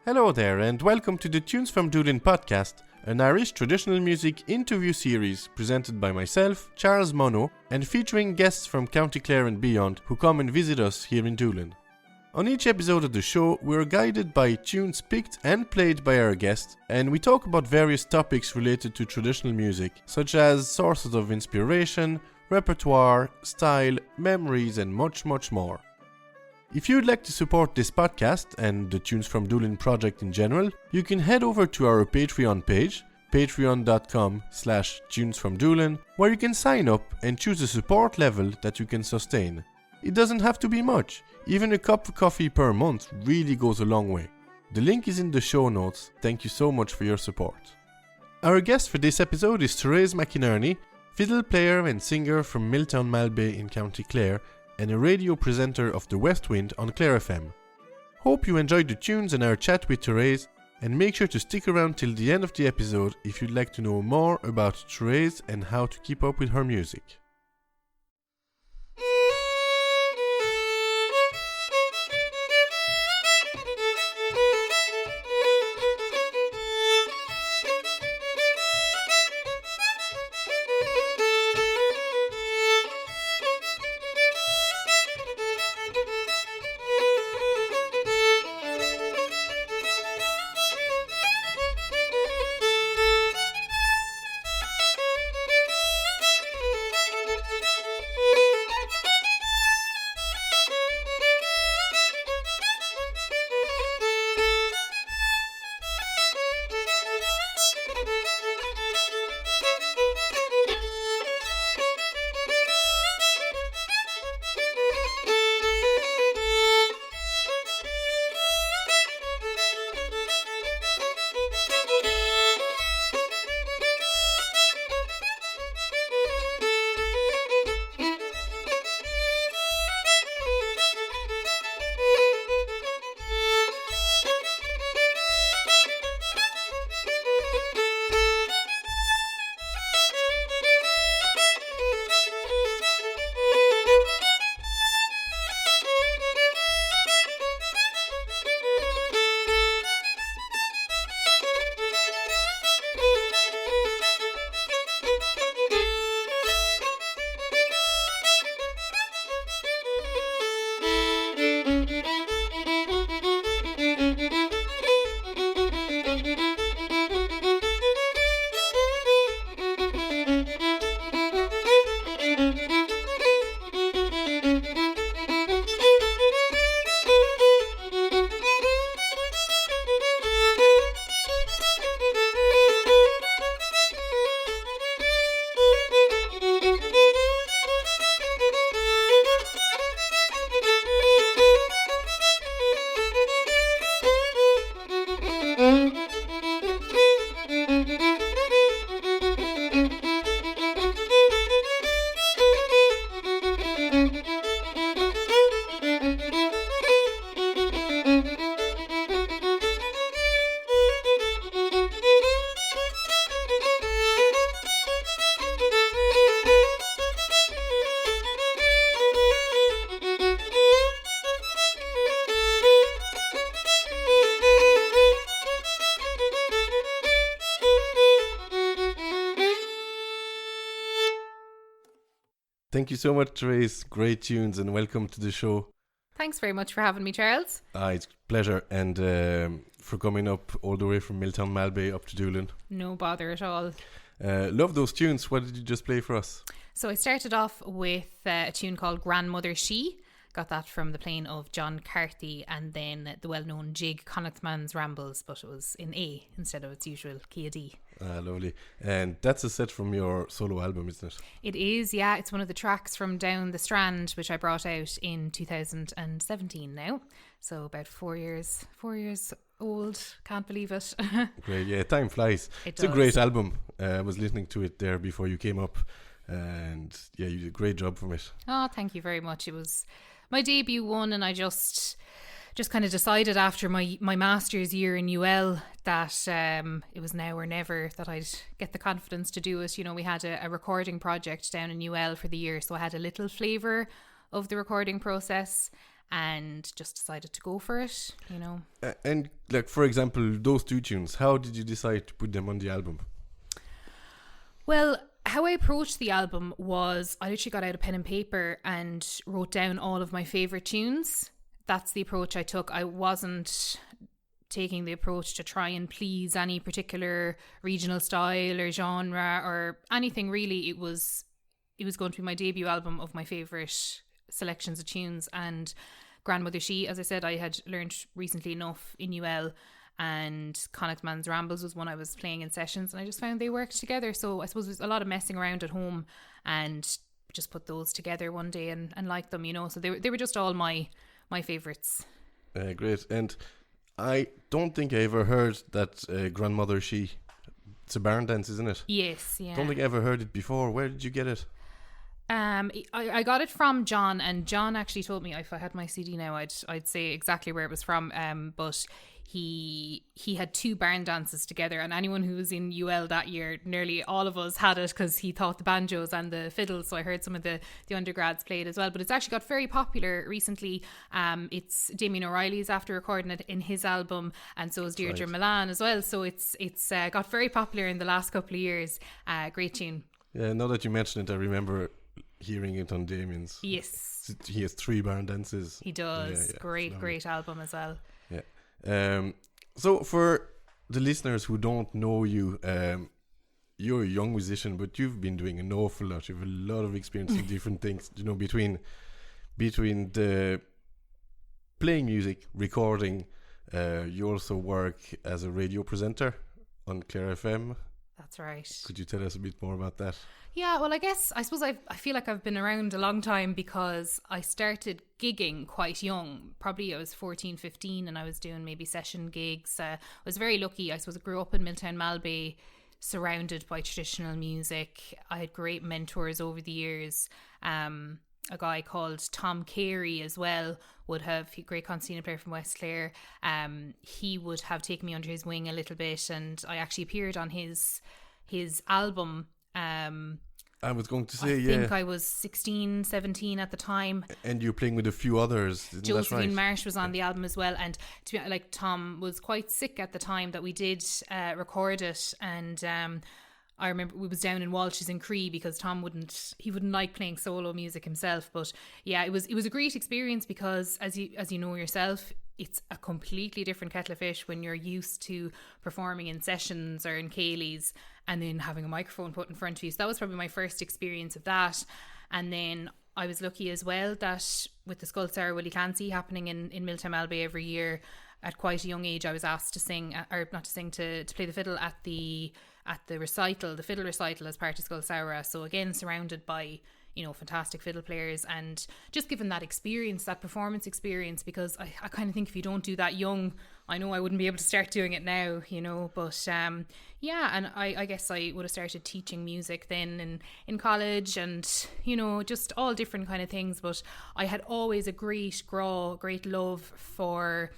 Hello there and welcome to the Tunes From Doolin Podcast, an Irish traditional music interview series presented by myself, Charles Monod, and featuring guests from County Clare and beyond who come and visit us here in Doolin. On each episode of the show, we are guided by tunes picked and played by our guests, and we talk about various topics related to traditional music, such as sources of inspiration, repertoire, style, memories, and much, much more. If you'd like to support this podcast and the Tunes From Doolin project in general, you can head over to our Patreon page, patreon.com/tunesfromdoolin, where you can sign up and choose a support level that you can sustain. It doesn't have to be much, even a cup of coffee per month really goes a long way. The link is in the show notes. Thank you so much for your support. Our guest for this episode is Therese McInerney, fiddle player and singer from Miltown Malbay in County Clare, and a radio presenter of The West Wind on Clare FM. Hope you enjoyed the tunes and our chat with Therese, and make sure to stick around till the end of the episode if you'd like to know more about Therese and how to keep up with her music. Thank you so much, Therese. Great tunes and welcome to the show. Thanks very much for having me, Charles. It's a pleasure, and for coming up all the way from Miltown Malbay up to Doolin. No bother at all. Love those tunes. What did you just play for us? So I started off with a tune called Grandmother She. Got that from the playing of John Carthy, and then the well-known jig Connaughtman's Rambles, but it was in A instead of its usual key of D. Lovely. And that's a set from your solo album, isn't it? It is, yeah. It's one of the tracks from Down the Strand, which I brought out in 2017 now. So about 4 years old. Can't believe it. Great, yeah. Time flies. It's a great album. I was listening to it there before you came up, and yeah, you did a great job from it. Oh, thank you very much. It was my debut one, and I just kind of decided after my master's year in UL that it was now or never that I'd get the confidence to do it. You know, we had a recording project down in UL for the year, so I had a little flavour of the recording process, and just decided to go for it, you know. And like, for example, those 2 tunes, how did you decide to put them on the album? Well, how I approached the album was I literally got out a pen and paper and wrote down all of my favourite tunes. That's the approach I took. I wasn't taking the approach to try and please any particular regional style or genre or anything really. It was going to be my debut album of my favourite selections of tunes. And Grandmother She, as I said, I had learned recently enough in UL, and Connaughtman's Rambles was one I was playing in sessions, and I just found they worked together. So I suppose there's a lot of messing around at home and just put those together one day and liked them, you know. So they were just all my favourites. Great. And I don't think I ever heard that Grandmother She. It's a Barndance, isn't it? Yes, yeah. Don't think I ever heard it before. Where did you get it? I got it from John, and John actually told me if I had my CD now, I'd say exactly where it was from. But he had 2 barn dances together, and anyone who was in UL that year, nearly all of us had it because he taught the banjos and the fiddle. So I heard some of the undergrads play it as well. But it's actually got very popular recently. It's Damien O'Reilly's after recording it in his album, and so is Deirdre Milan as well. So it's got very popular in the last couple of years. Great tune. Yeah, now that you mention it, I remember hearing it on Damien's. Yes. He has 3 barn dances. He does. Yeah, great album as well. Yeah. So for the listeners who don't know you, you're a young musician, but you've been doing an awful lot. You have a lot of experience in different things, you know, between the playing music, recording, you also work as a radio presenter on Clare FM. That's right. Could you tell us a bit more about that? Yeah, well, I suppose I feel like I've been around a long time because I started gigging quite young. Probably I was 14, 15, and I was doing maybe session gigs. I was very lucky. I suppose I grew up in Miltown Malbay, surrounded by traditional music. I had great mentors over the years. A guy called Tom Carey as well would have, a great concertina player from West Clare. He would have taken me under his wing a little bit, and I actually appeared on his album. I was going to say, I think I was 16, 17 at the time. And you're playing with a few others, isn't that right? Josephine Marsh was on the album as well. And to be like, Tom was quite sick at the time that we did record it. And I remember we was down in Walsh's in Cree because Tom wouldn't like playing solo music himself. But yeah, it was a great experience because as you know yourself, it's a completely different kettle of fish when you're used to performing in sessions or in Céilís and then having a microphone put in front of you. So that was probably my first experience of that. And then I was lucky as well that with the Skull Sour Willie Clancy happening in Miltown Malbay every year, at quite a young age I was asked to sing, or not to sing, to play the fiddle at the recital, the fiddle recital as part of Skull Sour. So again, surrounded by, you know, fantastic fiddle players, and just given that experience, that performance experience, because I kind of think if you don't do that young, I know I wouldn't be able to start doing it now, you know, but yeah, and I guess I would have started teaching music then in college, and, you know, just all different kind of things. But I had always a great love for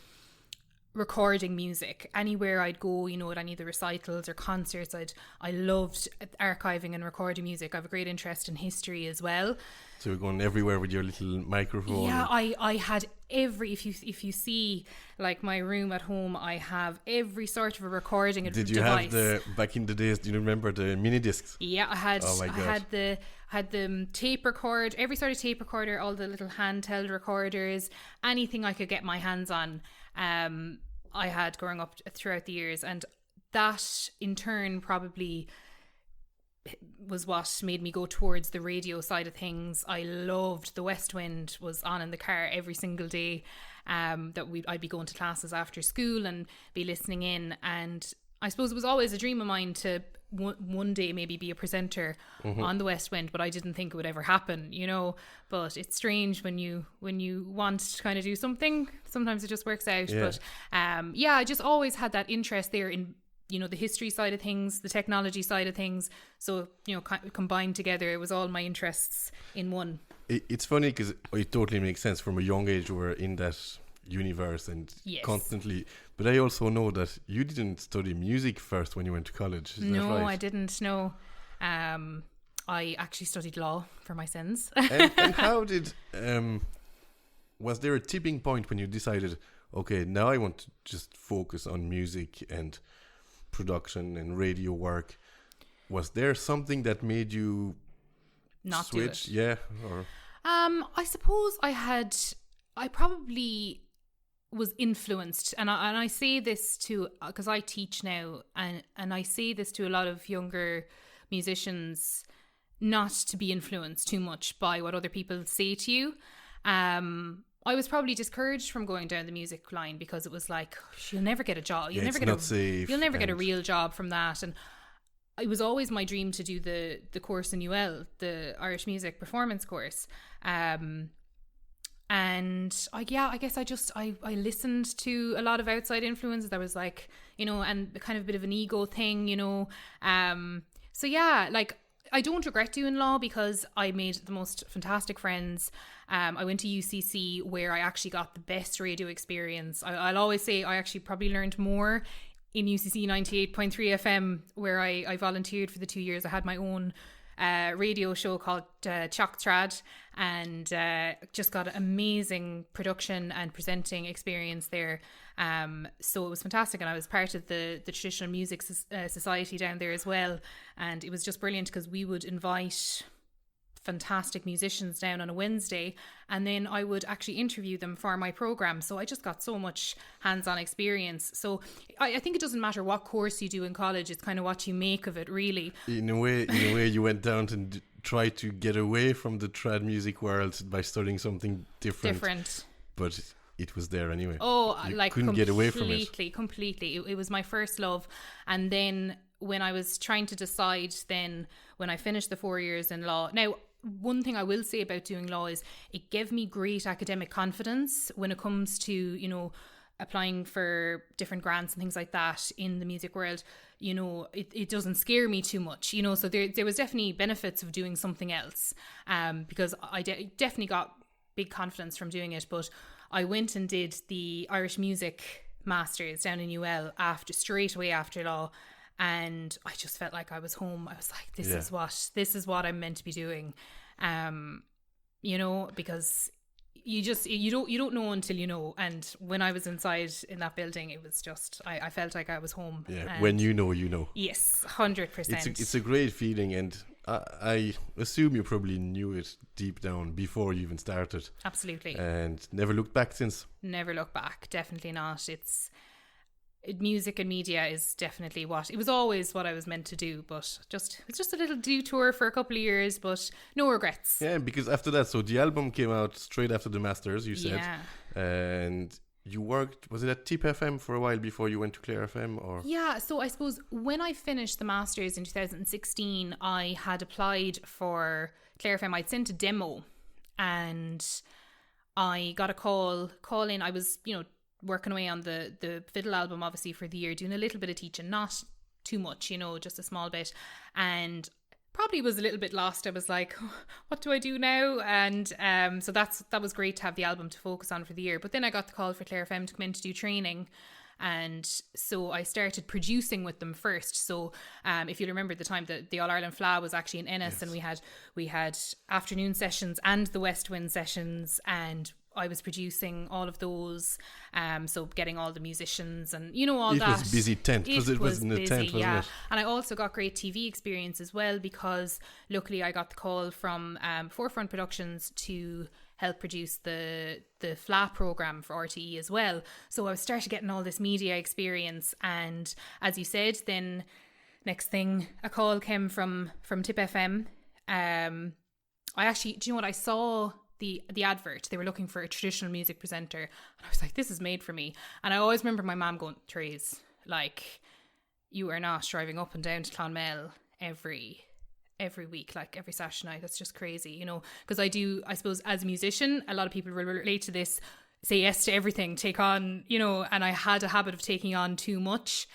recording music. Anywhere I'd go, you know, at any of the recitals or concerts, I loved archiving and recording music. I have a great interest in history as well. So you're going everywhere with your little microphone. Yeah, I had every, if you see like my room at home, I have every sort of a recording device. Did you have back in the days, do you remember the mini discs? Yeah, I had. Oh my God. I had the tape record, every sort of tape recorder, all the little handheld recorders, anything I could get my hands on. I had growing up throughout the years, and that in turn probably was what made me go towards the radio side of things. I loved the West Wind, was on in the car every single day, I'd be going to classes after school and be listening in, and I suppose it was always a dream of mine to one day maybe be a presenter on the West Wind, but I didn't think it would ever happen, you know. But it's strange when you want to kind of do something, sometimes it just works out. Yeah. But yeah, I just always had that interest there in, you know, the history side of things, the technology side of things. So, you know, combined together, it was all my interests in one. It's funny because it totally makes sense. From a young age we were in that universe and Yes. constantly. But I also know that you didn't study music first when you went to college. Is that right? No, I didn't. No, I actually studied law for my sins. and how did was there a tipping point when you decided, okay, now I want to just focus on music and production and radio work? Was there something that made you not switch? do it? Yeah. Or I suppose I probably was influenced, and I say this to, because I teach now, and I say this to a lot of younger musicians, not to be influenced too much by what other people say to you. I was probably discouraged from going down the music line because it was like, you'll never get a job. You'll never get a real job from that. And it was always my dream to do the course in UL, the Irish Music Performance course. And I guess I listened to a lot of outside influences. There was like, and kind of a bit of an ego thing, so yeah, like, I don't regret doing law because I made the most fantastic friends. I went to UCC where I actually got the best radio experience. I'll always say I actually probably learned more in UCC 98.3 FM, where I volunteered for the 2 years. I had my own radio show called Chalk Trad, and just got an amazing production and presenting experience there. So it was fantastic, and I was part of the Traditional Music Society down there as well, and it was just brilliant because we would invite fantastic musicians down on a Wednesday, and then I would actually interview them for my program. So I just got so much hands-on experience. So I think it doesn't matter what course you do in college, it's kind of what you make of it, really. In a way you went down to try to get away from the trad music world by studying something different. But it was there anyway. Oh, you like couldn't get away from it. Completely. It was my first love. And then when I was trying to decide, then when I finished the 4 years in law, now one thing I will say about doing law is it gave me great academic confidence when it comes to, applying for different grants and things like that in the music world. It doesn't scare me too much, so there was definitely benefits of doing something else, because I definitely got big confidence from doing it. But I went and did the Irish Music Masters down in UL straight away after law, and I just felt like I was home. I was like, this is what I'm meant to be doing, because you don't know until you know. And when I was inside in that building, it was just I felt like I was home. Yeah, when you know. Yes, 100%. It's a great feeling, and I assume you probably knew it deep down before you even started. Absolutely. And never looked back since. Never look back. Definitely not. Music and media is definitely it was always what I was meant to do, but it's just a little detour for a couple of years, but no regrets. Yeah, because after that, so the album came out straight after the Masters, you said. Yeah. And you worked, was it at Tip FM for a while before you went to Clare FM? Or? Yeah, so I suppose when I finished the Masters in 2016, I had applied for Clare FM. I'd sent a demo and I got a call in. I was, working away on the Fiddle album, obviously, for the year, doing a little bit of teaching, not too much, just a small bit, and probably was a little bit lost. I was like, what do I do now? And so that was great to have the album to focus on for the year. But then I got the call for Clare FM to come in to do training, and so I started producing with them first. So if you remember the time that the All Ireland Fla was actually in Ennis, yes. And we had afternoon sessions and the West Wind sessions, and I was producing all of those, so getting all the musicians and all that. It was a busy tent because it was in the tent, wasn't it? And I also got great TV experience as well, because luckily I got the call from Forefront Productions to help produce the FLA programme for RTE as well. So I started getting all this media experience, and as you said, then next thing a call came from Tip FM. I actually, do you know what, I saw the advert. They were looking for a traditional music presenter, and I was like, this is made for me. And I always remember my mum going, Therese, like, you are not driving up and down to Clonmel every week, like every Saturday night. That's just crazy, because I suppose as a musician, a lot of people will relate to this, say yes to everything, take on, and I had a habit of taking on too much.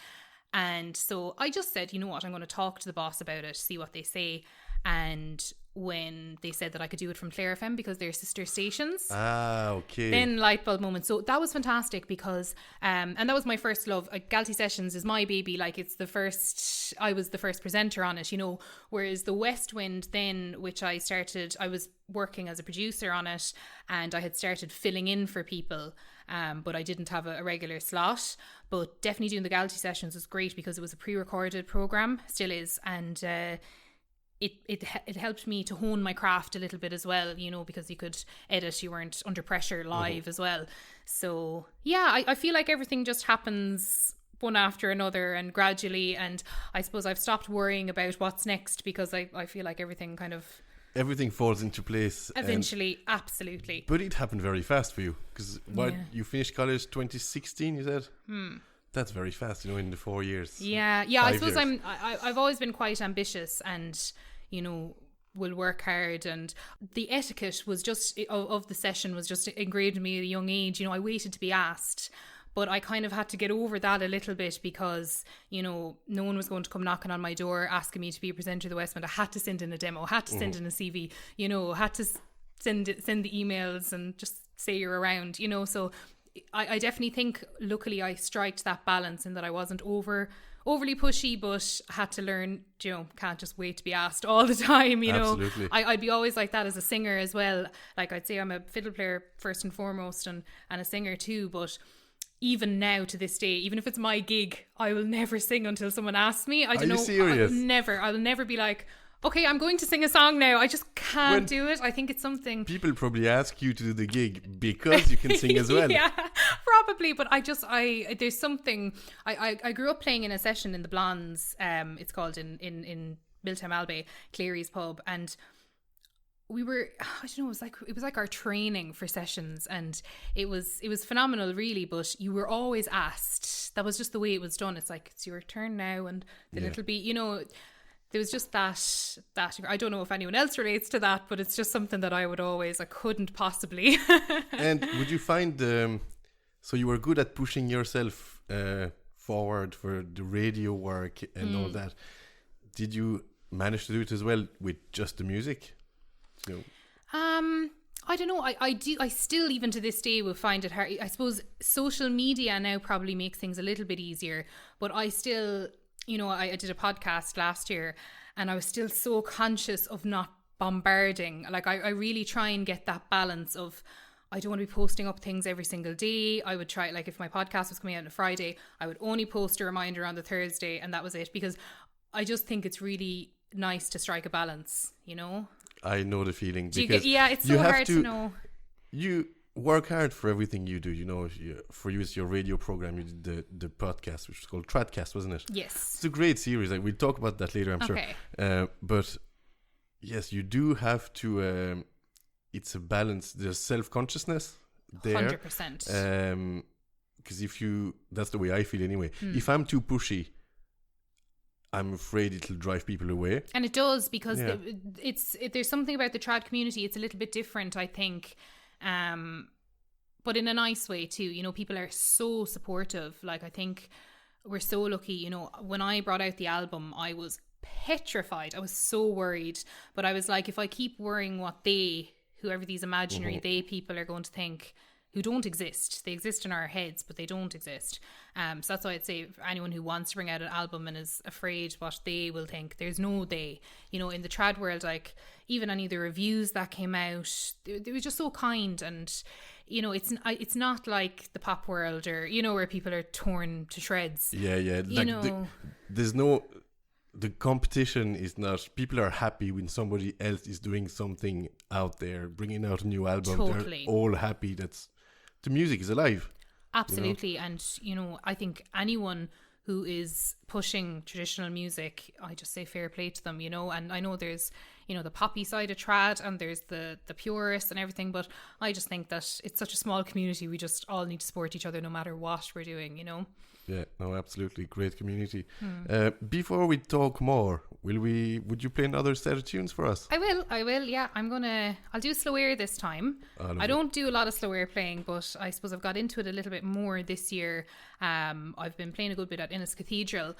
And so I just said, you know what, I'm going to talk to the boss about it, see what they say. And when they said that I could do it from Clare FM because they're sister stations. Ah, okay. Then light bulb moment. So that was fantastic because, and that was my first love. Galty Sessions is my baby. Like I was the first presenter on it, whereas the West Wind then, which I was working as a producer on it and I had started filling in for people, but I didn't have a regular slot. But definitely doing the Galty Sessions was great because it was a pre-recorded program, still is, and it helped me to hone my craft a little bit as well, because you could edit, you weren't under pressure live as well. So yeah, I feel like everything just happens one after another and gradually, and I suppose I've stopped worrying about what's next because I feel like everything falls into place eventually. Absolutely. But it happened very fast for you because you finished college 2016, you said? That's very fast, in the 4 years. Yeah. I suppose I've always been quite ambitious and, will work hard, and the etiquette was just of the session was just engraved in me at a young age. I waited to be asked, but I kind of had to get over that a little bit because, no one was going to come knocking on my door asking me to be a presenter of the West Wind. I had to send in a demo, had to send in a CV, had to send the emails and just say you're around, so I definitely think luckily I striked that balance in that I wasn't overly pushy, but had to learn, can't just wait to be asked all the time, Absolutely. I'd be always like that as a singer as well. Like I'd say I'm a fiddle player first and foremost and a singer too, but even now to this day, even if it's my gig, I will never sing until someone asks me. I don't know. Serious? I will never be like, okay, I'm going to sing a song now. I just can't do it. I think it's something... People probably ask you to do the gig because you can sing as well. Yeah, probably. But there's something... I grew up playing in a session in the Blondes. It's called in Miltown Malbay, Cleary's pub. And we were... I don't know, it was like our training for sessions. And it was phenomenal, really. But you were always asked. That was just the way it was done. It's like, it's your turn now. And then it'll be, there was just that I don't know if anyone else relates to that, but it's just something that I couldn't possibly. And would you find so you were good at pushing yourself forward for the radio work and all that. Did you manage to do it as well with just the music? I don't know. I still, even to this day, will find it hard. I suppose social media now probably makes things a little bit easier, but I still... I did a podcast last year and I was still so conscious of not bombarding. Like I really try and get that balance of, I don't want to be posting up things every single day. I would try, like if my podcast was coming out on a Friday, I would only post a reminder on the Thursday and that was it, because I just think it's really nice to strike a balance, I know the feeling. Because it's so hard to know. You work hard for everything you do, for you it's your radio program, you did the podcast which was called Tradcast, wasn't it? Yes, it's a great series. We'll talk about that later, I'm sure. But yes, you do have to it's a balance. There's self-consciousness there 100%, because that's the way I feel anyway. If I'm too pushy, I'm afraid it'll drive people away. And it does, because there's something about the trad community, it's a little bit different, I think. But in a nice way too, people are so supportive. Like I think we're so lucky, when I brought out the album, I was petrified. I was so worried, but I was like, if I keep worrying what whoever these imaginary they people are going to think, who don't exist. They exist in our heads, but they don't exist. So that's why I'd say for anyone who wants to bring out an album and is afraid what they will think, there's no they. In the trad world, like even any of the reviews that came out, they were just so kind, and it's not like the pop world or where people are torn to shreds. Yeah. There's no. The competition is not. People are happy when somebody else is doing something out there, bringing out a new album. Totally. They're all happy. The music is alive. Absolutely. And, I think anyone who is pushing traditional music, I just say fair play to them, and I know there's, the poppy side of trad and there's the purists and everything, but I just think that it's such a small community. We just all need to support each other no matter what we're doing, Yeah, no, absolutely. Great community. Before we talk more, would you play another set of tunes for us? I will, yeah. I'll do slow air this time. I don't do a lot of slow air playing, but I suppose I've got into it a little bit more this year. I've been playing a good bit at Innis Cathedral.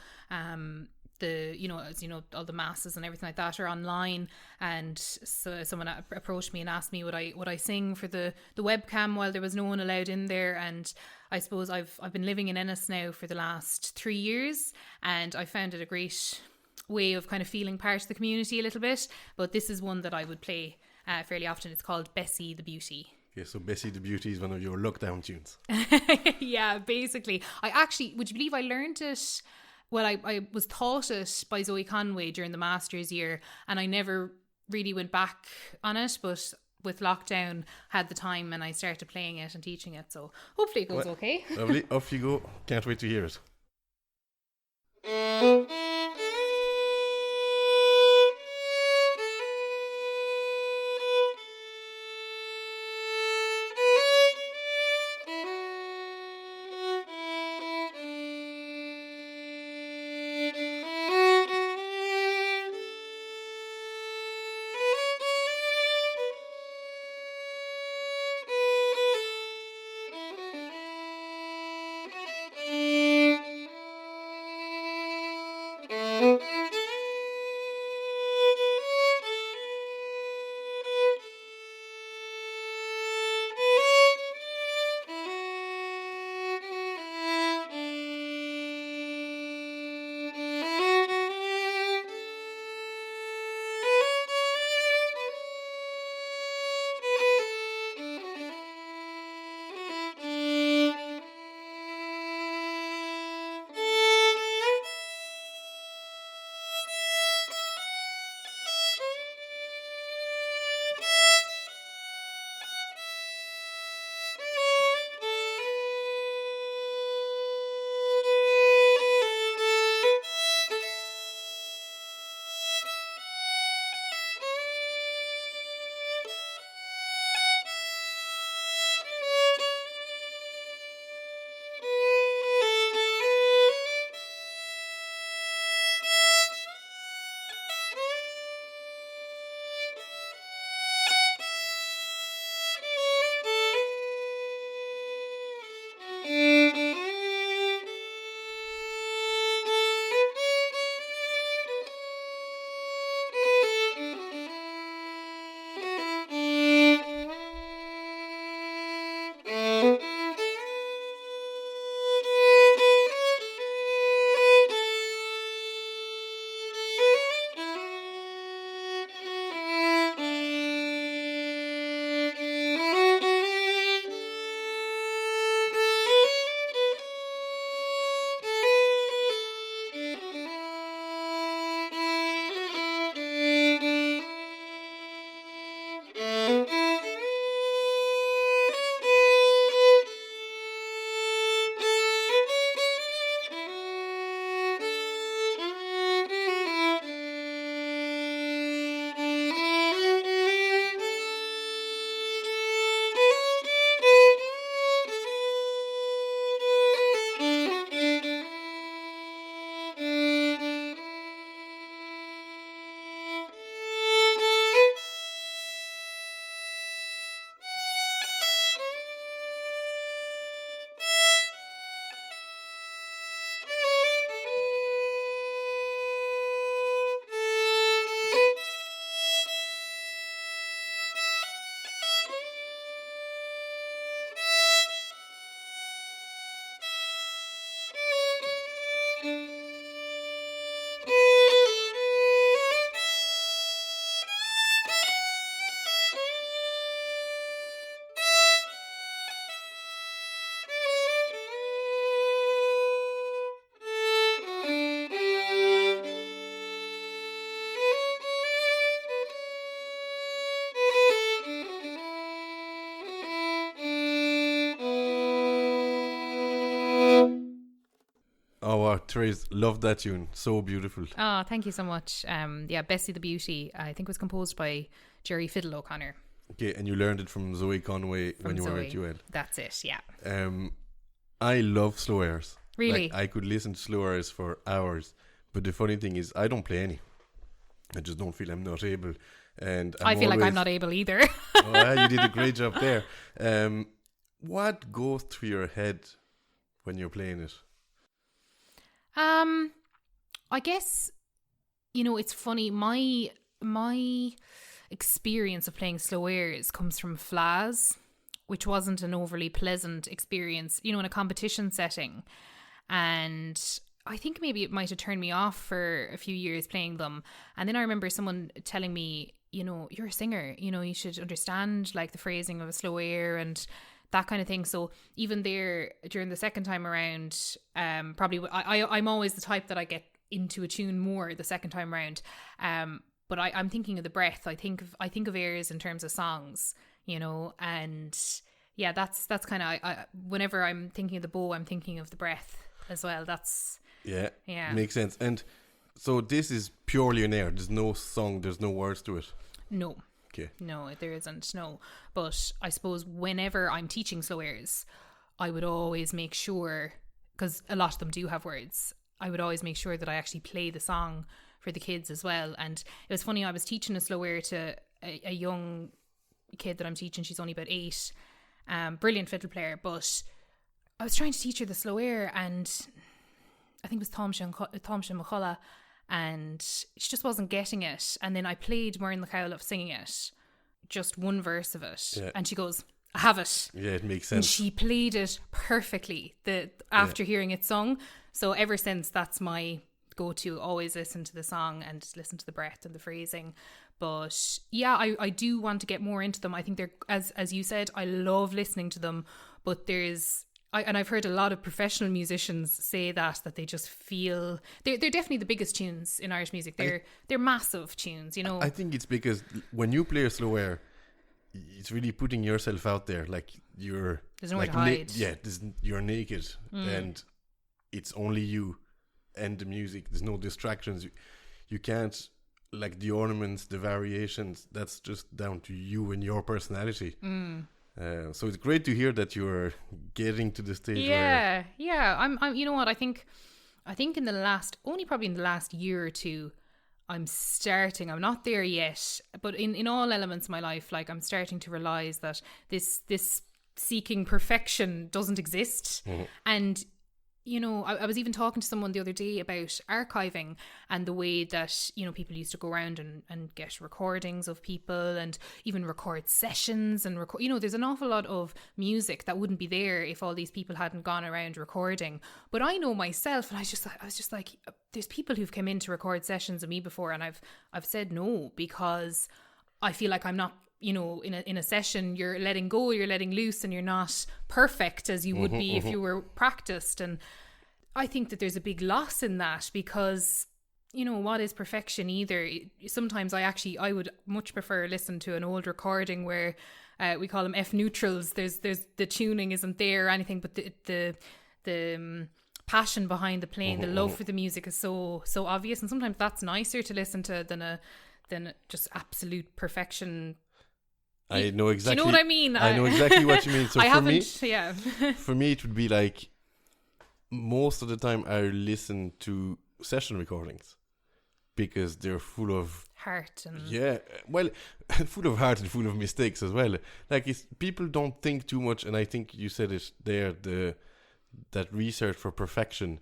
all the masses and everything like that are online, and so someone approached me and asked me would I sing for the webcam while there was no one allowed in there. And I suppose I've been living in Ennis now for the last 3 years, and I found it a great way of kind of feeling part of the community a little bit. But this is one that I would play fairly often. It's called Bessie the Beauty. Yeah, so Bessie the Beauty is one of your lockdown tunes. Yeah, basically. I actually, would you believe I learned it? Well, I was taught it by Zoe Conway during the master's year, and I never really went back on it, but with lockdown had the time and I started playing it and teaching it, so hopefully it goes okay. Lovely, off you go. Can't wait to hear it. Oh, Therese, love that tune. So beautiful. Oh, thank you so much. Bessie the Beauty, I think was composed by Jerry Fiddle O'Connor. Okay, and you learned it from Zoe Conway when you were at Duet. That's it, yeah. I love slow airs. Really? Like, I could listen to slow airs for hours. But the funny thing is, I don't play any. I just don't feel I'm not able. And I feel like I'm not able either. Well, you did a great job there. What goes through your head when you're playing it? I guess, it's funny. My experience of playing slow airs comes from Flas, which wasn't an overly pleasant experience, in a competition setting. And I think maybe it might have turned me off for a few years playing them. And then I remember someone telling me, you're a singer, you should understand like the phrasing of a slow air and that kind of thing. So even there, during the second time around, probably I'm always the type that I get into a tune more the second time around. But I'm thinking of the breath. I think of airs in terms of songs, and yeah, that's kind of whenever I'm thinking of the bow, I'm thinking of the breath as well. That's makes sense. And so this is purely an air. There's no song. There's no words to it. No. Okay. No, there isn't. No, but I suppose whenever I'm teaching slow airs, I would always make sure, because a lot of them do have words, I would always make sure that I actually play the song for the kids as well. And it was funny, I was teaching a slow air to a young kid that I'm teaching. She's only about 8, brilliant fiddle player, but I was trying to teach her the slow air, and I think it was Táimse McCullough, and she just wasn't getting it. And then I played Muireann the Cowlach singing it, just one verse of it, and she goes, I have it. Yeah, it makes sense. And she played it perfectly after hearing it sung. So ever since, that's my go-to. Always listen to the song and listen to the breath and the phrasing. But yeah, I do want to get more into them. I think they're, as you said, I love listening to them, but I've heard a lot of professional musicians say that they just feel they're definitely the biggest tunes in Irish music. They're massive tunes, I think it's because when you play a slow air, it's really putting yourself out there. Like you're there's nowhere to hide. You're naked, and it's only you and the music. There's no distractions. You can't, like, the ornaments, the variations. That's just down to you and your personality. So it's great to hear that you're getting to the stage. Yeah. I'm. You know what? I think in the last year or two, I'm not there yet, but in all elements of my life, like, I'm starting to realize that this seeking perfection doesn't exist. And I was even talking to someone the other day about archiving and the way that, people used to go around and get recordings of people and even record sessions and there's an awful lot of music that wouldn't be there if all these people hadn't gone around recording. But I know myself, and I was just like, there's people who've come in to record sessions of me before, and I've said no, because I feel like I'm not, in a session, you're letting go, you're letting loose, and you're not perfect as you would be if you were practiced. And I think that there's a big loss in that, because, what is perfection either? Sometimes I would much prefer listen to an old recording where we call them F neutrals. There's the tuning isn't there or anything, but the passion behind the playing, the love for the music is so obvious. And sometimes that's nicer to listen to than just absolute perfection. I know exactly. Do you know what I mean? I know exactly what you mean. So for me, it would be like, most of the time I listen to session recordings because they're full of heart and full of heart and full of mistakes as well. Like, people don't think too much, and I think you said it there. That research for perfection.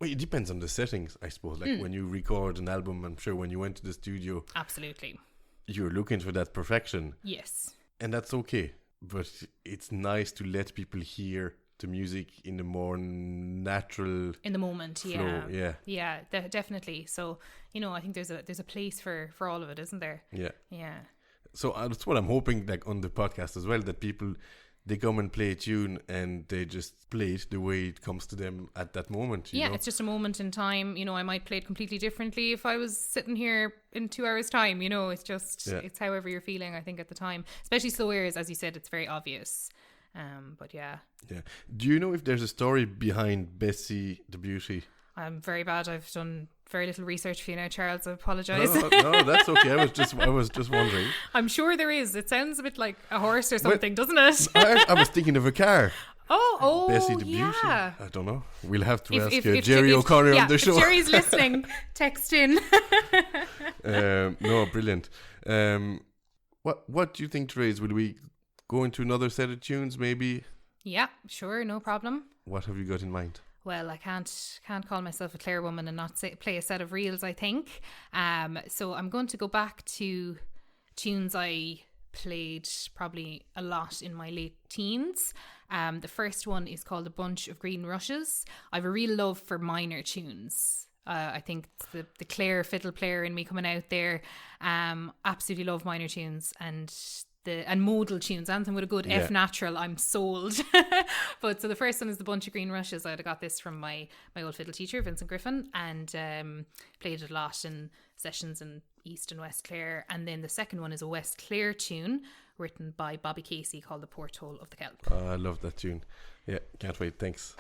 Well, it depends on the settings, I suppose. Like when you record an album, I'm sure when you went to the studio, absolutely, you're looking for that perfection. Yes. And that's okay. But it's nice to let people hear the music in the more natural, in the moment flow. Definitely. So I think there's a place for all of it, isn't there? Yeah. So that's what I'm hoping, like, on the podcast as well, that people, they come and play a tune and they just play it the way it comes to them at that moment. You know? It's just a moment in time. I might play it completely differently if I was sitting here in 2 hours' time. It's just, it's however you're feeling, I think, at the time. Especially slow airs, as you said, it's very obvious. But yeah. Do you know if there's a story behind Bessie the Beauty? I'm very bad. I've done very little research for you now, Charles. I apologise. No, that's okay. I was just wondering. I'm sure there is. It sounds a bit like a horse or something, doesn't it? I was thinking of a car. Oh, Bessie the Beauty. I don't know. We'll have to ask Jerry O'Connor on the show. If Jerry's listening, text in. No, brilliant. What do you think, Therese? Will we go into another set of tunes, maybe? Yeah, sure, no problem. What have you got in mind? well, I can't call myself a Clare woman and not play a set of reels, I think. So I'm going to go back to tunes I played probably a lot in my late teens. The first one is called A Bunch of Green Rushes. I have a real love for minor tunes. I think the Clare fiddle player in me coming out there. Absolutely love minor tunes and modal tunes. Anything with a good F natural, I'm sold. But so the first one is The Bunch of Green Rushes. I got this from my old fiddle teacher, Vincent Griffin, and played it a lot in sessions in East and West Clare. And then the second one is a West Clare tune written by Bobby Casey called The Porthole of the Kelp. I love that tune. Yeah, can't wait. Thanks.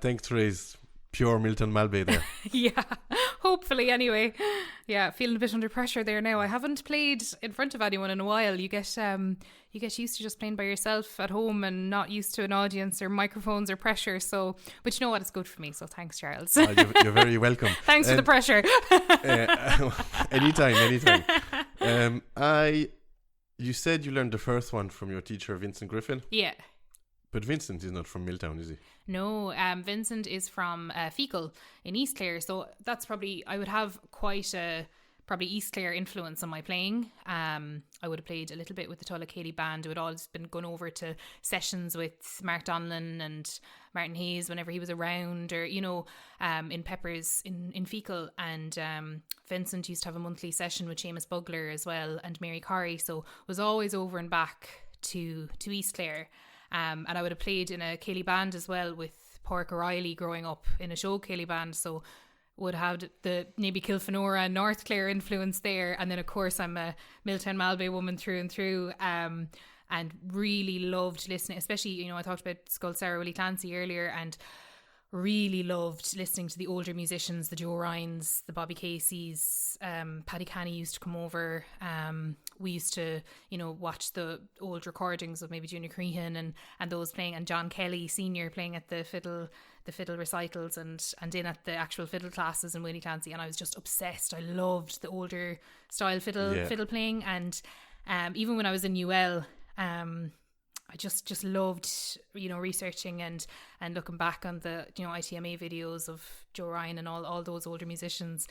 Thanks, Therese. Pure Miltown Malbay there. Yeah, hopefully anyway. Yeah, feeling a bit under pressure there now. I haven't played in front of anyone in a while. You get used to just playing by yourself at home and not used to an audience or microphones or pressure. So, but you know what? It's good for me. So thanks, Charles. You're very welcome. Thanks for the pressure. Anytime. You said you learned the first one from your teacher, Vincent Griffin. Yeah. But Vincent is not from Miltown, is he? No, Vincent is from Fiddle in East Clare. So that's probably, I would have quite a probably East Clare influence on my playing. I would have played a little bit with the Tulla Cayley band. I would always been going over to sessions with Mark Donlan and Martin Hayes whenever he was around, or, you know, in Peppers in Fecal. And Vincent used to have a monthly session with Seamus Bugler as well and Mary Corrie. So was always over and back to East Clare. And I would have played in a Cayley band as well with Pork O'Reilly growing up in a show Cayley band, so would have the maybe Kilfenora North Clare influence there. And then of course I'm a Miltown Malbay woman through and through, and really loved listening, especially, you know, I talked about Skull Sarah Willie Clancy earlier, and really loved listening to the older musicians, the Joe Ryans, the Bobby Caseys. Paddy Canny used to come over. We used to, watch the old recordings of maybe Junior Crehan and those playing, and John Kelly Senior playing at the fiddle recitals and in at the actual fiddle classes in Willie Clancy, and I was just obsessed. I loved the older style fiddle playing, and even when I was in UL, I just loved, researching and looking back on the, ITMA videos of Joe Ryan and all those older musicians.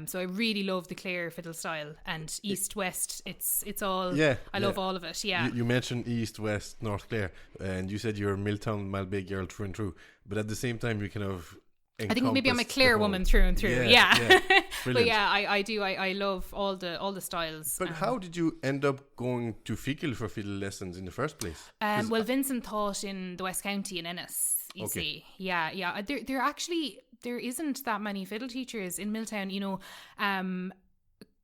So I really love the Clare fiddle style, and East, West, it's all, I love all of it, yeah. You mentioned East, West, North Clare, and you said you're a Miltown Malbay girl through and through, but at the same time you kind of I think maybe I'm a Clare woman through and through. Yeah. But yeah, I do. I love all the styles. But how did you end up going to Fiddle for fiddle lessons in the first place? Well, Vincent taught in the West County in Ennis. You see, yeah. There isn't that many fiddle teachers in Miltown.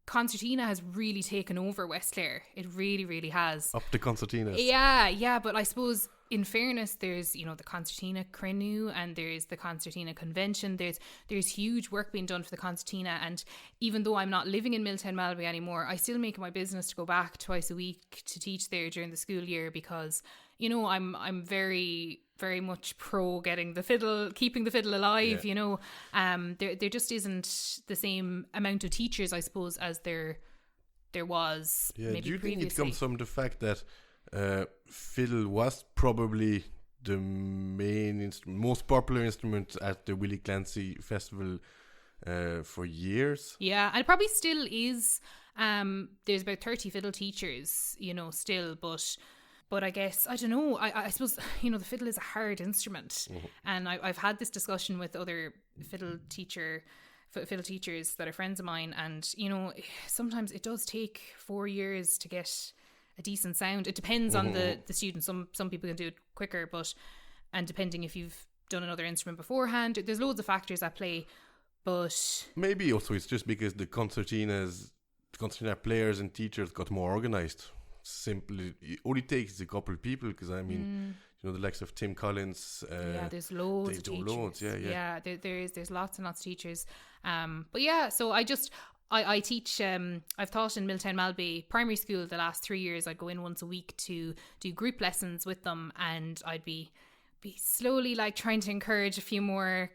Concertina has really taken over West Clare. It really, really has. Up the concertinas. Yeah. But I suppose, in fairness, there's the Concertina Crenew and there's the Concertina Convention. There's huge work being done for the concertina, and even though I'm not living in Miltown Malbay anymore, I still make it my business to go back twice a week to teach there during the school year, because I'm very, very much pro keeping the fiddle alive. There just isn't the same amount of teachers, I suppose, as there was maybe previously. Do you think it comes from the fact that fiddle was probably the main most popular instrument at the Willie Clancy Festival for years? Yeah, and it probably still is. There's about 30 fiddle teachers, still, but I guess, I don't know, I suppose, the fiddle is a hard instrument. Mm-hmm. And I've had this discussion with other fiddle teachers that are friends of mine, and, sometimes it does take 4 years to get a decent sound. It depends on the student. Some people can do it quicker, and depending if you've done another instrument beforehand, there's loads of factors at play. But maybe also it's just because the concertina players and teachers got more organised. Simply, it only takes a couple of people, because the likes of Tim Collins. There's loads of teachers. There's lots and lots of teachers. But yeah, so I teach, I've taught in Miltown Malbay primary school the last 3 years. I'd go in once a week to do group lessons with them, and I'd be slowly trying to encourage a few more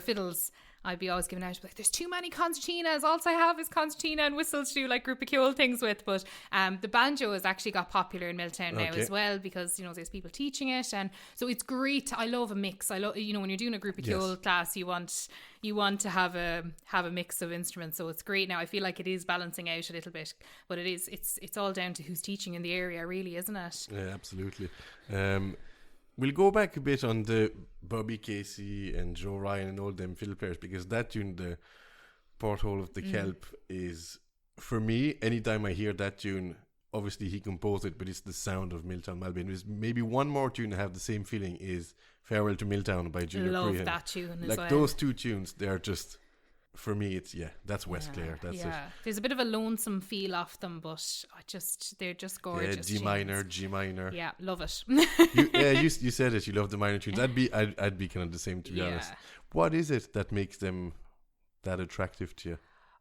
fiddles. I'd be always giving out, there's too many concertinas. All I have is concertina and whistles to do group of Keole things with. But the banjo has actually got popular in Miltown now as well, because there's people teaching it, and so it's great. I love a mix. I love when you're doing a group of Keole class, you want to have a mix of instruments. So it's great now. I feel like it is balancing out a little bit, but it's all down to who's teaching in the area, really, isn't it? Yeah, absolutely. We'll go back a bit on the Bobby Casey and Joe Ryan and all them fiddle players, because that tune, the Porthole of the Kelp, is, for me, anytime I hear that tune, obviously he composed it, but it's the sound of Miltown Malbay. And there's maybe one more tune to have the same feeling is Farewell to Miltown by Junior Crehan. Love that tune as well. Those two tunes, they're just, for me, it's, that's West Clare. That's it. There's a bit of a lonesome feel off them, but they're just gorgeous. G minor. Yeah, love it. You said it. You love the minor tunes. I'd be kind of the same, to be honest. What is it that makes them that attractive to you?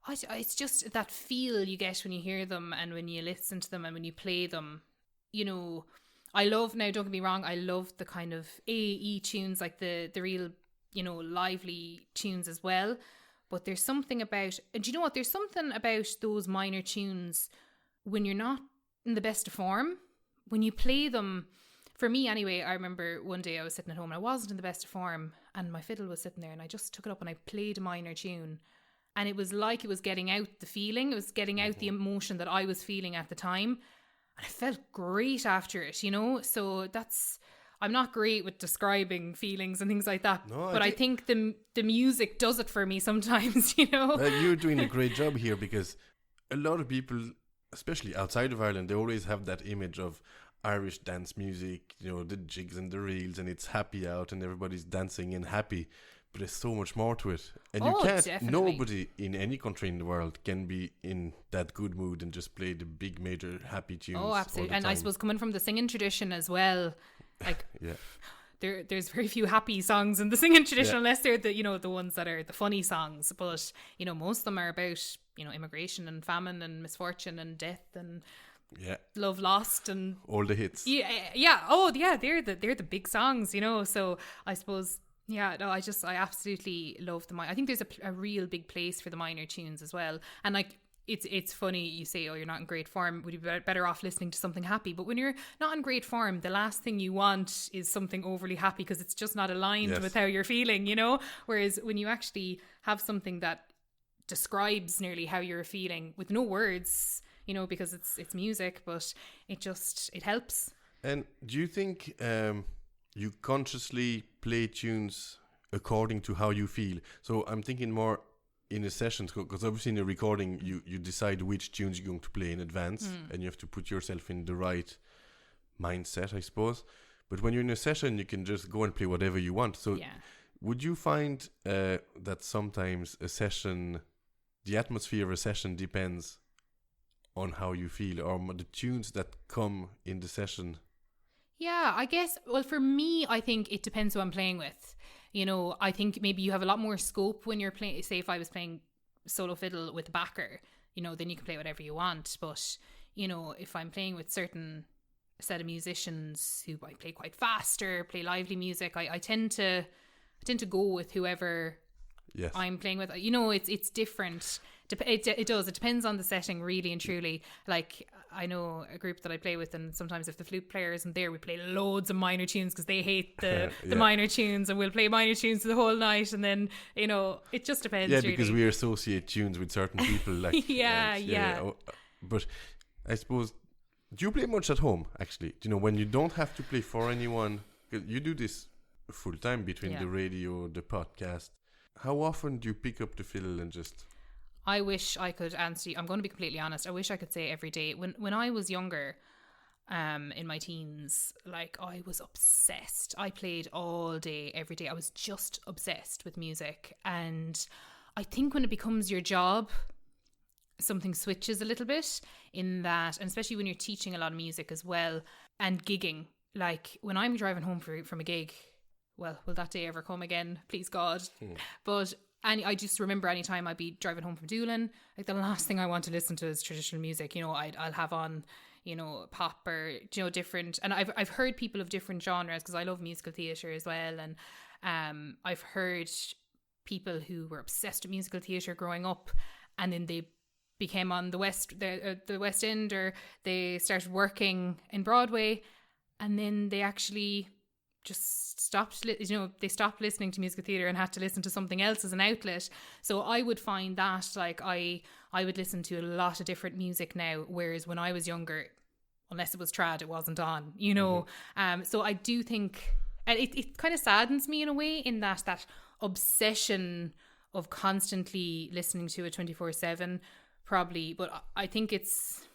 It's just that feel you get when you hear them and when you listen to them and when you play them. I love, now don't get me wrong, I love the kind of AE tunes, like the real, lively tunes as well. But there's something about, and do you know what? There's something about those minor tunes when you're not in the best of form. When you play them, for me anyway, I remember one day I was sitting at home and I wasn't in the best of form, and my fiddle was sitting there, and I just took it up and I played a minor tune. And it was like it was getting out the feeling. It was getting out the emotion that I was feeling at the time. And I felt great after it, So I'm not great with describing feelings and things like that, but I think the music does it for me sometimes, You're doing a great job here, because a lot of people, especially outside of Ireland, they always have that image of Irish dance music, the jigs and the reels, and it's happy out and everybody's dancing and happy. But there's so much more to it. And you can't, definitely. Nobody in any country in the world can be in that good mood and just play the big major happy tunes. Oh, absolutely. And I suppose coming from the singing tradition as well, there's very few happy songs in the singing tradition, unless they're the, you know, the ones that are the funny songs. But, you know, most of them are about, you know, immigration and famine and misfortune and death and love lost and all the hits. They're the big songs, you know. So I suppose, I absolutely love the minor. I think there's a real big place for the minor tunes as well. And like, it's funny you say, oh, you're not in great form, would you be better off listening to something happy? But when you're not in great form, the last thing you want is something overly happy, because it's just not aligned with how you're feeling, you know. Whereas when you actually have something that describes nearly how you're feeling with no words, you know, because it's music, but it helps. And do you think you consciously play tunes according to how you feel? So I'm thinking more in a session, because obviously in a recording you decide which tunes you're going to play in advance, and you have to put yourself in the right mindset, I suppose. But when you're in a session, you can just go and play whatever you want. So would you find that sometimes the atmosphere of a session depends on how you feel, or the tunes that come in the session? Yeah, I guess, well, for me, I think it depends who I'm playing with. You know, I think maybe you have a lot more scope when you're playing, say if I was playing solo fiddle with a backer, you know, then you can play whatever you want. But, you know, if I'm playing with certain set of musicians who might play quite fast or play lively music, I tend to go with whoever I'm playing with. You know, it's different. It does. It depends on the setting, really and truly. Like, I know a group that I play with, and sometimes if the flute player isn't there, we play loads of minor tunes because they hate the minor tunes, and we'll play minor tunes the whole night. And then, you know, it just depends. Yeah, because we associate tunes with certain people. Like But I suppose, do you play much at home, actually? You know, when you don't have to play for anyone, 'cause you do this full time between the radio, the podcast. How often do you pick up the fiddle and just... I wish I could answer you. I'm going to be completely honest. I wish I could say every day. When I was younger, in my teens, like, I was obsessed. I played all day, every day. I was just obsessed with music. And I think when it becomes your job, something switches a little bit in that, and especially when you're teaching a lot of music as well and gigging. Like, when I'm driving home from a gig, well, will that day ever come again? Please God. But I just remember any time I'd be driving home from Doolin, like, the last thing I want to listen to is traditional music. You know, I'll have on, you know, pop or, you know, different. And I've heard people of different genres, because I love musical theatre as well. And I've heard people who were obsessed with musical theatre growing up, and then they became on the West End, or they started working in Broadway, and then they actually just stopped listening to musical theatre and had to listen to something else as an outlet. So I would find that, like, I would listen to a lot of different music now, whereas when I was younger, unless it was trad, it wasn't on, you know. So I do think, and it kind of saddens me in a way, in that obsession of constantly listening to it 24/7, probably. But I think it's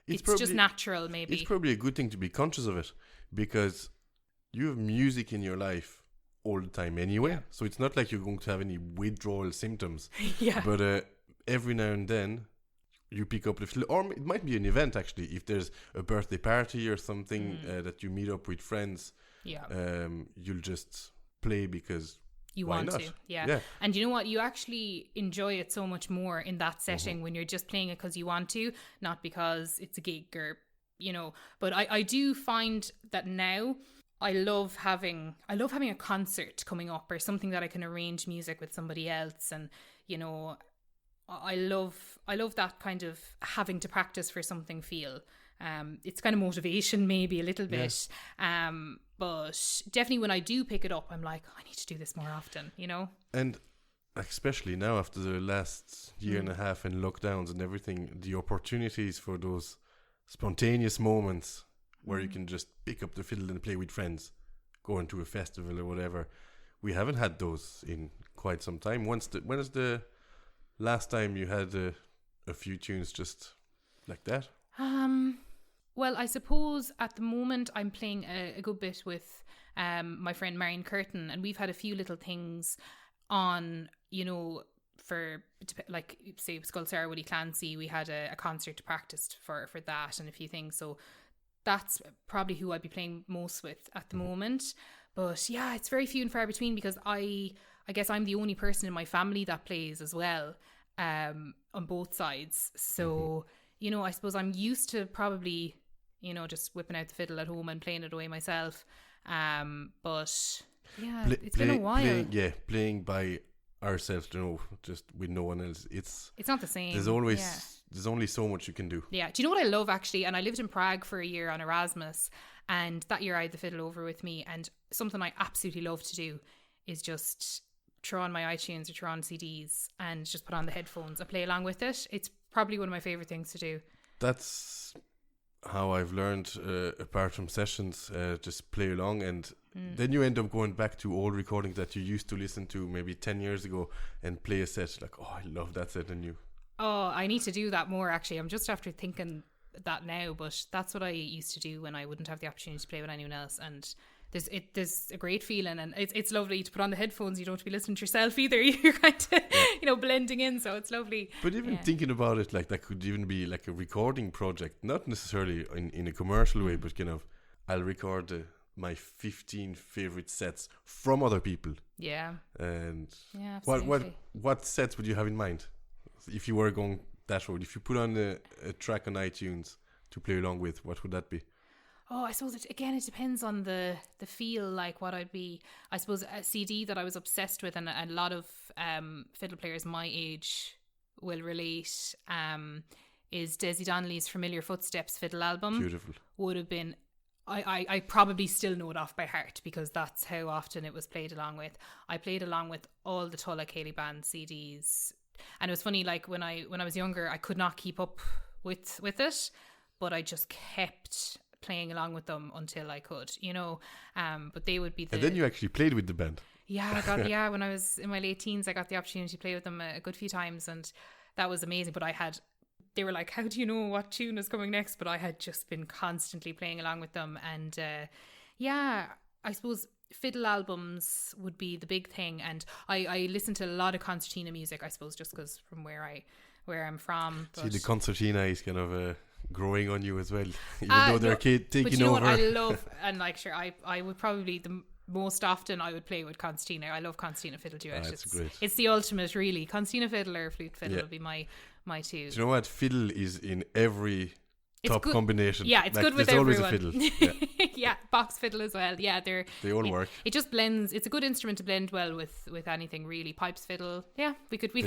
probably just natural, maybe. It's probably a good thing to be conscious of it, because you have music in your life all the time anyway. So it's not like you're going to have any withdrawal symptoms. But every now and then you pick up the fiddle, or it might be an event, actually. If there's a birthday party or something that you meet up with friends, you'll just play because you why want not? to. Yeah. And you know what? You actually enjoy it so much more in that setting when you're just playing it because you want to, not because it's a gig, or, you know. But I do find that now I love having a concert coming up, or something that I can arrange music with somebody else. And, you know, I love that kind of having to practice for something feel. It's kind of motivation, maybe a little bit. But definitely when I do pick it up, I'm like, I need to do this more often, you know? And especially now, after the last year and a half and lockdowns and everything, the opportunities for those spontaneous moments where you can just pick up the fiddle and play with friends, going to a festival or whatever. We haven't had those in quite some time. When is the last time you had a few tunes just like that? Well, I suppose at the moment I'm playing a good bit with my friend Marion Curtin, and we've had a few little things on, you know, for, like, say, Skull Sarah Woody Clancy. We had a concert to practice for that, and a few things. So that's probably who I'd be playing most with at the moment. But yeah, it's very few and far between, because I guess I'm the only person in my family that plays as well, on both sides. So, you know, I suppose I'm used to probably, you know, just whipping out the fiddle at home and playing it away myself. But yeah, it's been a while. Playing by ourselves, you know, just with no one else. It's not the same. There's only so much you can do. Yeah. Do you know what I love, actually? And I lived in Prague for a year on Erasmus, and that year I had the fiddle over with me, and something I absolutely love to do is just throw on my iTunes or throw on CDs and just put on the headphones and play along with it. It's probably one of my favourite things to do. That's how I've learned, apart from sessions, just play along, and then you end up going back to old recordings that you used to listen to maybe 10 years ago and play a set like, oh, I love that set, and you... Oh, I need to do that more, actually. I'm just after thinking that now, but that's what I used to do when I wouldn't have the opportunity to play with anyone else. And there's a great feeling, and it's lovely to put on the headphones. You don't have to be listening to yourself either. You're kind of, you know, blending in, so it's lovely. But even thinking about it, like, that could even be like a recording project, not necessarily in a commercial way, but kind of, I'll record my 15 favorite sets from other people. Yeah. And absolutely. what sets would you have in mind if you were going that road? If you put on a track on iTunes to play along with, what would that be? Oh, I suppose it depends on the feel, like what I'd be. I suppose a CD that I was obsessed with, and a lot of fiddle players my age will relate, is Desi Donnelly's Familiar Footsteps fiddle album. Beautiful. Would have been, I probably still know it off by heart, because that's how often it was played along with. I played along with all the Tulla Cayley Band CDs, and it was funny, like when I was younger, I could not keep up with it, but I just kept playing along with them until I could, you know. But they would be the... And then you actually played with the band. Yeah, when I was in my late teens, I got the opportunity to play with them a good few times, and that was amazing. But they were like, how do you know what tune is coming next? But I had just been constantly playing along with them. And I suppose fiddle albums would be the big thing. And I listen to a lot of concertina music, I suppose, just because from where I'm from. See, the concertina is kind of growing on you as well, even though they're taking but you know over. What I love, and like, sure, I would probably most often I would play with concertina. I love concertina fiddle duet. That's great. It's the ultimate, really. Concertina fiddle or flute fiddle would be my two. Do you know what? Fiddle is in every top combination. Yeah, it's good with everyone. There's always a fiddle. Yeah, box fiddle as well. Yeah, they all work. It just blends. It's a good instrument to blend well with anything, really. Pipes, fiddle. Yeah, we could keep.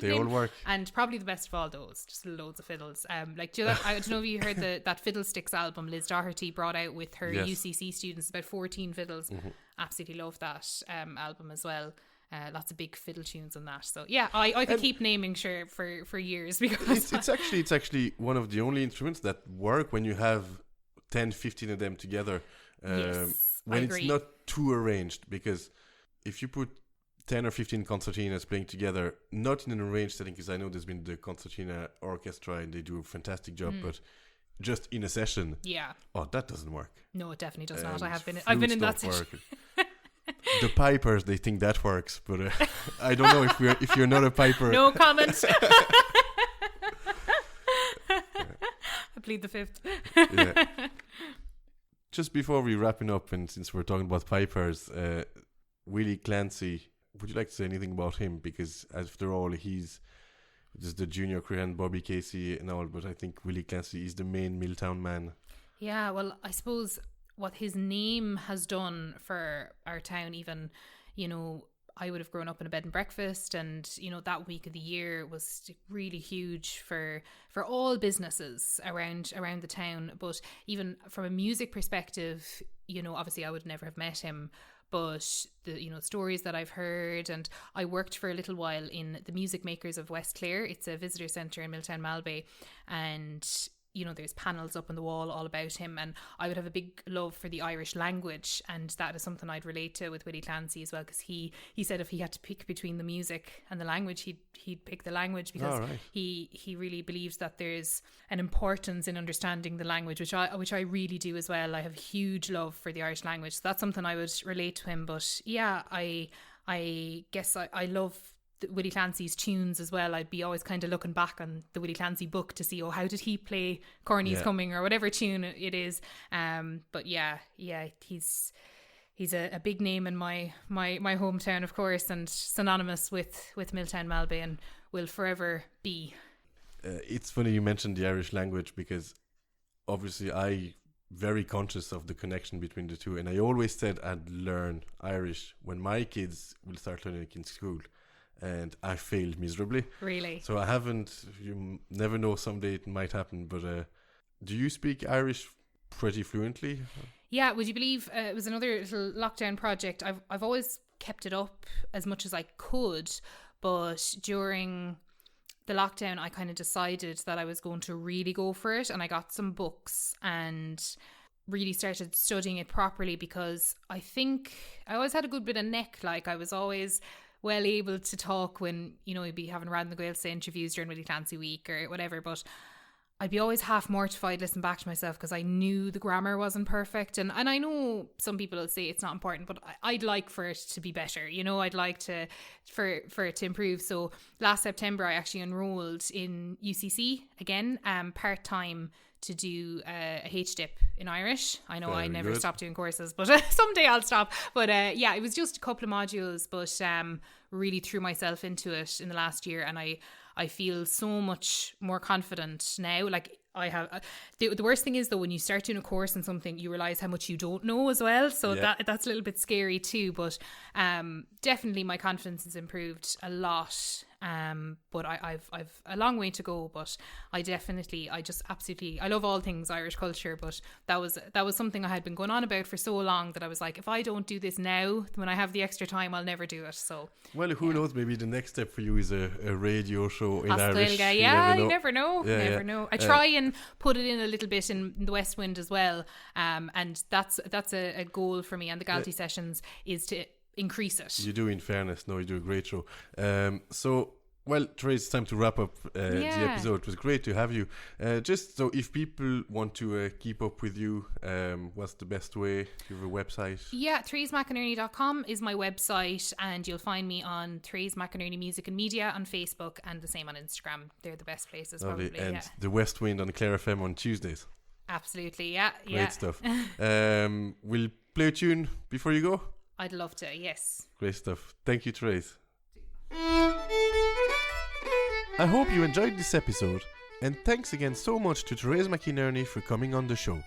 They all work. And probably the best of all those, just loads of fiddles. Like, do you know, I don't know if you heard that Fiddlesticks album Liz Doherty brought out with her UCC students, about 14 fiddles. Absolutely love that album as well. Lots of big fiddle tunes on that. So yeah, I could keep naming for years, because it's actually one of the only instruments that work when you have 10, 15 of them together. When it's not too arranged, because if you put 10 or 15 concertinas playing together, not in an arranged setting, because I know there's been the concertina orchestra and they do a fantastic job, but just in a session, that doesn't work. No, it definitely does not. I've been in that session. The pipers, they think that works, but I don't know if you're not a piper. No comment. I plead the fifth. Just before we wrapping up, and since we're talking about pipers, Willie Clancy, would you like to say anything about him? Because after all, he's just the junior career and Bobby Casey and all, but I think Willie Clancy is the main Miltown man. Yeah, well, I suppose what his name has done for our town, even, you know, I would have grown up in a bed and breakfast, and, you know, that week of the year was really huge for all businesses around the town. But even from a music perspective, you know, obviously I would never have met him, but the, you know, stories that I've heard, and I worked for a little while in the Music Makers of West Clare. It's a visitor centre in Miltown Malbay, and you know, there's panels up on the wall all about him, and I would have a big love for the Irish language, and that is something I'd relate to with Willie Clancy as well, because he said if he had to pick between the music and the language, he'd pick the language, because he really believes that there's an importance in understanding the language, which I really do as well. I have huge love for the Irish language, so that's something I would relate to him. But yeah, I guess I love Willie Clancy's tunes as well. I'd be always kind of looking back on the Willie Clancy book to see, how did he play Corny's Coming or whatever tune it is. But yeah, he's he's a big name in my hometown, of course, and synonymous with Miltown Malbay, and will forever be. It's funny you mentioned the Irish language, because obviously I very conscious of the connection between the two, and I always said I'd learn Irish when my kids will start learning it in school, and I failed miserably. Really? So I haven't. You never know, someday it might happen. But do you speak Irish pretty fluently? Yeah, would you believe it was another little lockdown project. I've always kept it up as much as I could, but during the lockdown I kind of decided that I was going to really go for it, and I got some books and really started studying it properly, because I think I always had a good bit of neck. Like, I was always well able to talk when, you know, you'd be having Round the Gaelsa interviews during Willie Clancy week or whatever, but I'd be always half mortified listening back to myself because I knew the grammar wasn't perfect, and I know some people will say it's not important, but I'd like for it to be better, you know. I'd like for it to improve. So last September I actually enrolled in UCC again, part-time, to do a HDIP in Irish. I know I never stopped doing courses, but someday I'll stop. But yeah, it was just a couple of modules, but really threw myself into it in the last year, and I feel so much more confident now. Like, I have the worst thing is, though, when you start doing a course in something, you realize how much you don't know as well, so that's a little bit scary too. But definitely my confidence has improved a lot, but I've a long way to go. But I just absolutely, I love all things Irish culture, but that was something I had been going on about for so long that I was like, if I don't do this now, when I have the extra time, I'll never do it. So, well, who knows, maybe the next step for you is a radio show in Irish. You never know. I try and put it in a little bit in the West Wind as well, and that's a goal for me, and the Galtee sessions is to increase it. You do, in fairness. No, you do a great show. Well, Therese, it's time to wrap up the episode. It was great to have you. Just so if people want to keep up with you, what's the best way? Do you have a website? Yeah, theresemcInerney.com is my website, and you'll find me on Therese McInerney Music and Media on Facebook, and the same on Instagram. They're the best places. Lovely. Probably. And the West Wind on Clare FM on Tuesdays. Absolutely, yeah. Great stuff. We'll play a tune before you go? I'd love to, yes. Great stuff. Thank you, Therese. I hope you enjoyed this episode, and thanks again so much to Therese McInerney for coming on the show.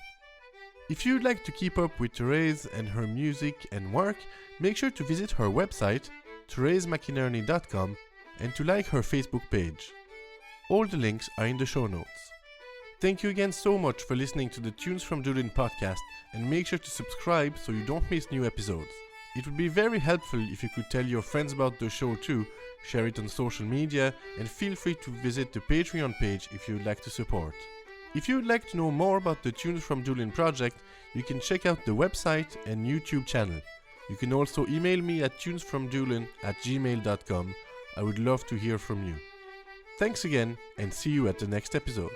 If you'd like to keep up with Therese and her music and work, make sure to visit her website, theresemcinerney.com, and to like her Facebook page. All the links are in the show notes. Thank you again so much for listening to the Tunes From Doolin Podcast, and make sure to subscribe so you don't miss new episodes. It would be very helpful if you could tell your friends about the show too, share it on social media, and feel free to visit the Patreon page if you would like to support. If you would like to know more about the Tunes From Doolin project, you can check out the website and YouTube channel. You can also email me at tunesfromdoolin@gmail.com. I would love to hear from you. Thanks again, and see you at the next episode.